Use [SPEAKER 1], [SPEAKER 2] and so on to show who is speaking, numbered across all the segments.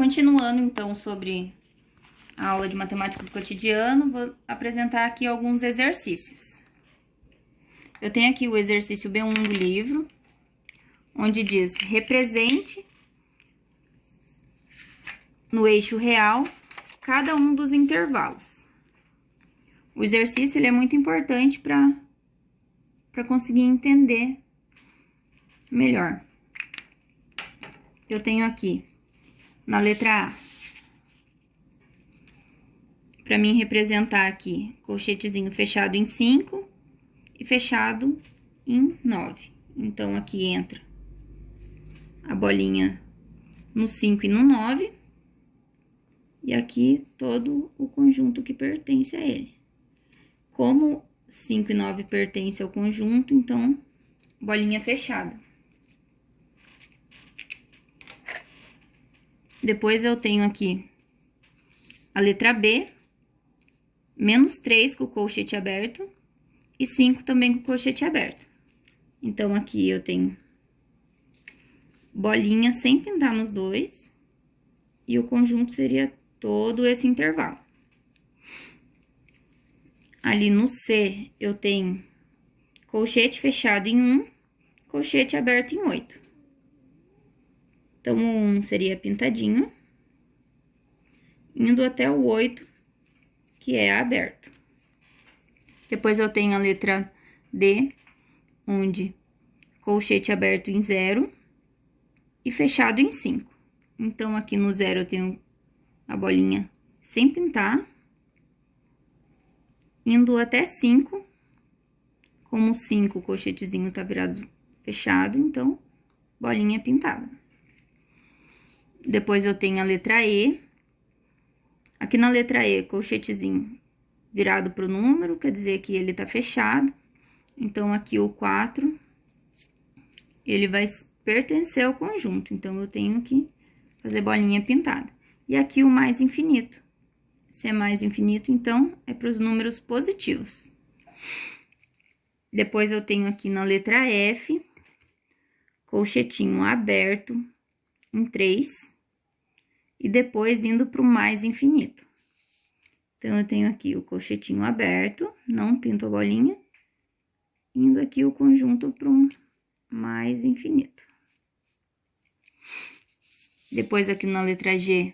[SPEAKER 1] Continuando, então, sobre a aula de matemática do cotidiano, vou apresentar aqui alguns exercícios. Eu tenho aqui o exercício B1 do livro, onde diz: represente no eixo real cada um dos intervalos. O exercício ele é muito importante para conseguir entender melhor. Eu tenho aqui, na letra A, para mim representar aqui, colchetezinho fechado em 5 e fechado em 9. Então, aqui entra a bolinha no 5 e no 9. E aqui todo o conjunto que pertence a ele. Como 5 e 9 pertencem ao conjunto, então, bolinha fechada. Depois eu tenho aqui a letra B, menos 3 com o colchete aberto e 5 também com o colchete aberto. Então, aqui eu tenho bolinha sem pintar nos dois e o conjunto seria todo esse intervalo. Ali no C, eu tenho colchete fechado em 1, colchete aberto em 8. Então, o 1 seria pintadinho, indo até o 8, que é aberto. Depois, eu tenho a letra D, onde colchete aberto em 0 e fechado em 5. Então, aqui no 0, eu tenho a bolinha sem pintar, indo até 5, como 5 o colchetezinho tá virado fechado, então, bolinha pintada. Depois, eu tenho a letra E. Aqui na letra E, colchetezinho virado pro número, quer dizer que ele tá fechado. Então, aqui o 4, ele vai pertencer ao conjunto. Então, eu tenho que fazer bolinha pintada. E aqui o mais infinito. Se é mais infinito, então, é para os números positivos. Depois, eu tenho aqui na letra F, colchetinho aberto em 3. E depois, indo para o mais infinito. Então, eu tenho aqui o colchetinho aberto, não pinto a bolinha. Indo aqui o conjunto para um mais infinito. Depois, aqui na letra G,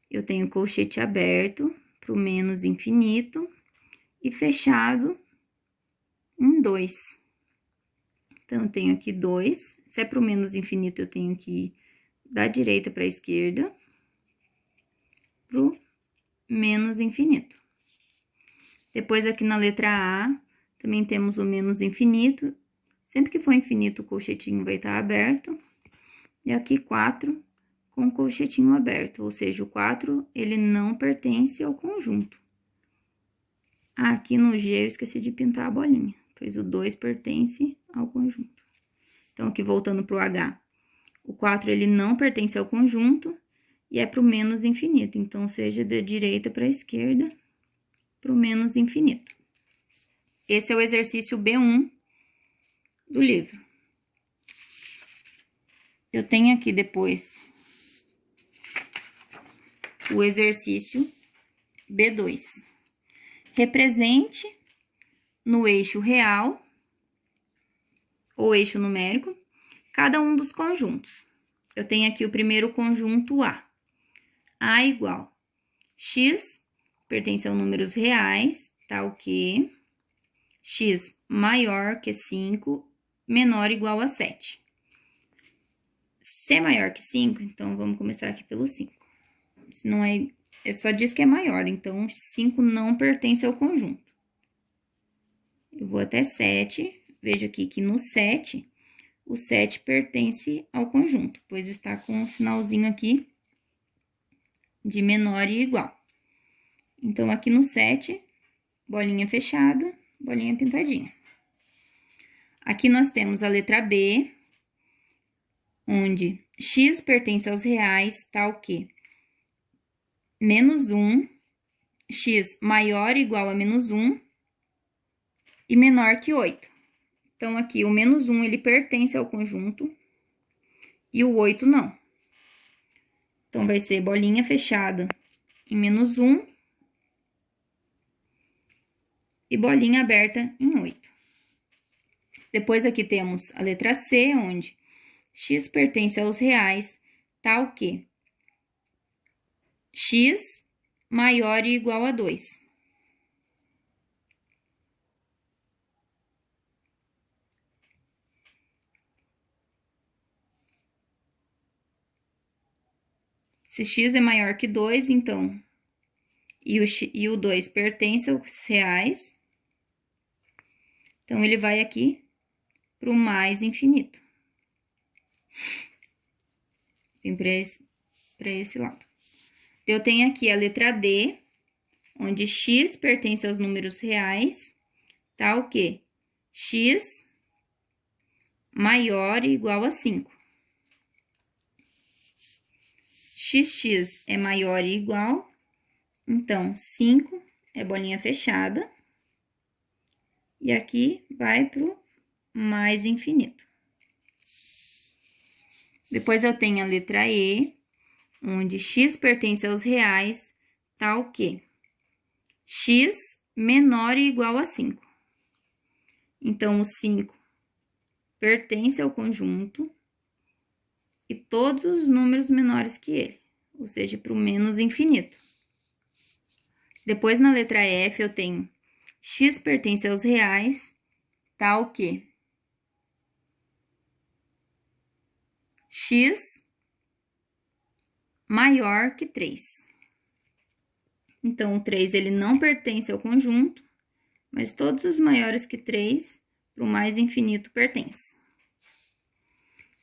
[SPEAKER 1] eu tenho colchete aberto para o menos infinito e fechado em 2. Então, eu tenho aqui 2. Se é para o menos infinito, eu tenho que ir da direita para a esquerda, para o menos infinito. Depois, aqui na letra A, também temos o menos infinito. Sempre que for infinito, o colchetinho vai estar aberto. E aqui 4 com o colchetinho aberto, ou seja, o 4, ele não pertence ao conjunto. Aqui no G, eu esqueci de pintar a bolinha, pois o 2 pertence ao conjunto. Então, aqui voltando para o H, o 4, ele não pertence ao conjunto e é para o menos infinito. Então, seja da direita para a esquerda, para o menos infinito. Esse é o exercício B1 do livro. Eu tenho aqui depois o exercício B2. Represente no eixo real, ou eixo numérico, cada um dos conjuntos. Eu tenho aqui o primeiro conjunto A. A igual x, pertence a números reais, tá ok? X maior que 5, menor ou igual a 7. Se é maior que 5, então vamos começar aqui pelo 5. Se não é, só diz que é maior, então 5 não pertence ao conjunto. Eu vou até 7, veja aqui que no 7, o 7 pertence ao conjunto, pois está com um sinalzinho aqui de menor e igual. Então, aqui no 7, bolinha fechada, bolinha pintadinha. Aqui nós temos a letra B, onde x pertence aos reais, tá o quê? Menos 1, x maior ou igual a menos 1 e menor que 8. Então, aqui o menos 1, ele pertence ao conjunto e o 8 não. Então, vai ser bolinha fechada em -1 e bolinha aberta em 8. Depois, aqui temos a letra C, onde x pertence aos reais, tal que x maior e igual a 2. Se x é maior que 2, então, e o 2 pertence aos reais, então, ele vai aqui para o mais infinito. Vem para esse lado. Eu tenho aqui a letra D, onde x pertence aos números reais, tal que x maior e igual a 5. Xx é maior e igual, então 5 é bolinha fechada. E aqui vai para o mais infinito. Depois eu tenho a letra E, onde x pertence aos reais, tal que x menor e igual a 5. Então, o 5 pertence ao conjunto e todos os números menores que ele, ou seja, para o menos infinito. Depois, na letra F, eu tenho x pertence aos reais, tal que x maior que 3. Então, o 3 ele não pertence ao conjunto, mas todos os maiores que 3, para o mais infinito, pertence.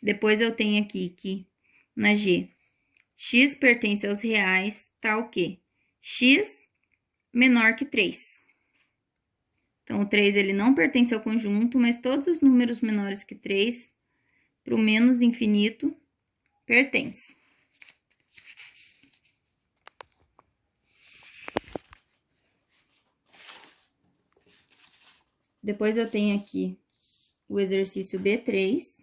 [SPEAKER 1] Depois, eu tenho aqui que, na G, x pertence aos reais, tal que x menor que 3. Então, o 3 ele não pertence ao conjunto, mas todos os números menores que 3, para o menos infinito, pertence. Depois, eu tenho aqui o exercício B3.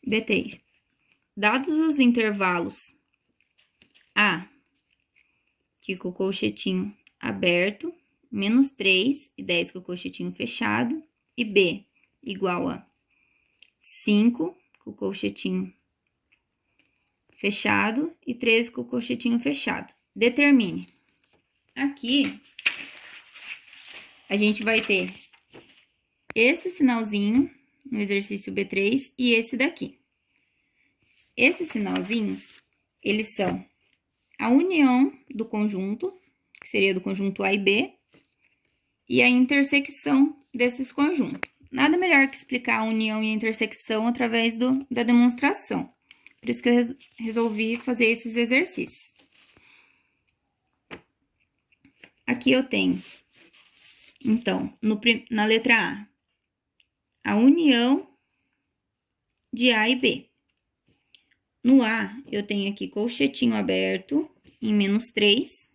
[SPEAKER 1] B3. Dados os intervalos A, que com o colchetinho aberto, -3 e 10 com o colchetinho fechado, e B igual a 5 com o colchetinho fechado e 13 com o colchetinho fechado. Determine. Aqui, a gente vai ter esse sinalzinho no exercício B3 e esse daqui. Esses sinalzinhos, eles são a união do conjunto, que seria do conjunto A e B, e a intersecção desses conjuntos. Nada melhor que explicar a união e a intersecção através da demonstração. Por isso que eu resolvi fazer esses exercícios. Aqui eu tenho, então, na letra A união de A e B. No A, eu tenho aqui colchetinho aberto em -3,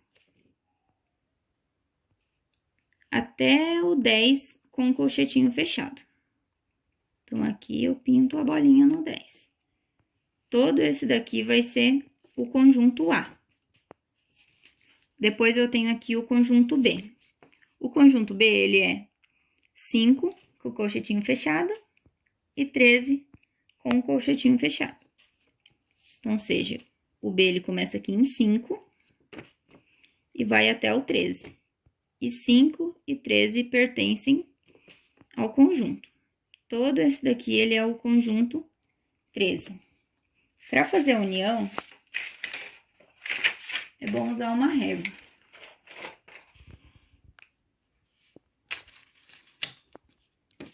[SPEAKER 1] até o 10 com o colchetinho fechado. Então, aqui eu pinto a bolinha no 10. Todo esse daqui vai ser o conjunto A. Depois, eu tenho aqui o conjunto B. O conjunto B, ele é 5 com o colchetinho fechado e 13 com o colchetinho fechado. Então, ou seja, o B ele começa aqui em 5 e vai até o 13. E 5 e 13 pertencem ao conjunto. Todo esse daqui, ele é o conjunto 13. Para fazer a união, é bom usar uma régua.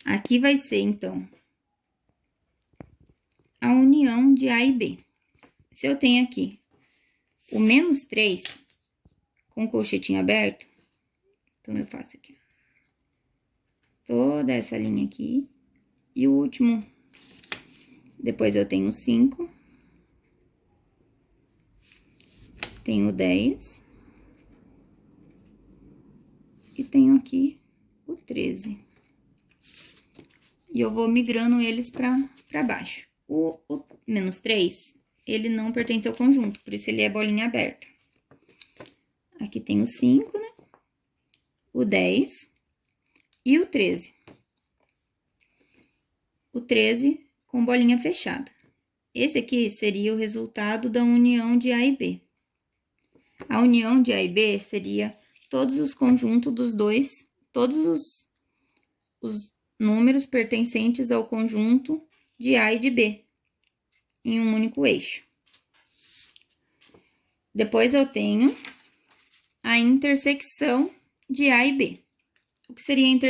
[SPEAKER 1] Aqui vai ser, então, a união de A e B. Se eu tenho aqui o -3 com colchetinho aberto, então, eu faço aqui toda essa linha aqui. E o último, depois eu tenho 5, tenho 10, e tenho aqui o 13. E eu vou migrando eles pra baixo. O menos 3, ele não pertence ao conjunto, por isso ele é bolinha aberta. Aqui tem o 5, né? O 10 e o 13. O 13 com bolinha fechada. Esse aqui seria o resultado da união de A e B. A união de A e B seria todos os conjuntos dos dois, todos os números pertencentes ao conjunto de A e de B, em um único eixo. Depois eu tenho a intersecção de A e B. O que seria a intersecção?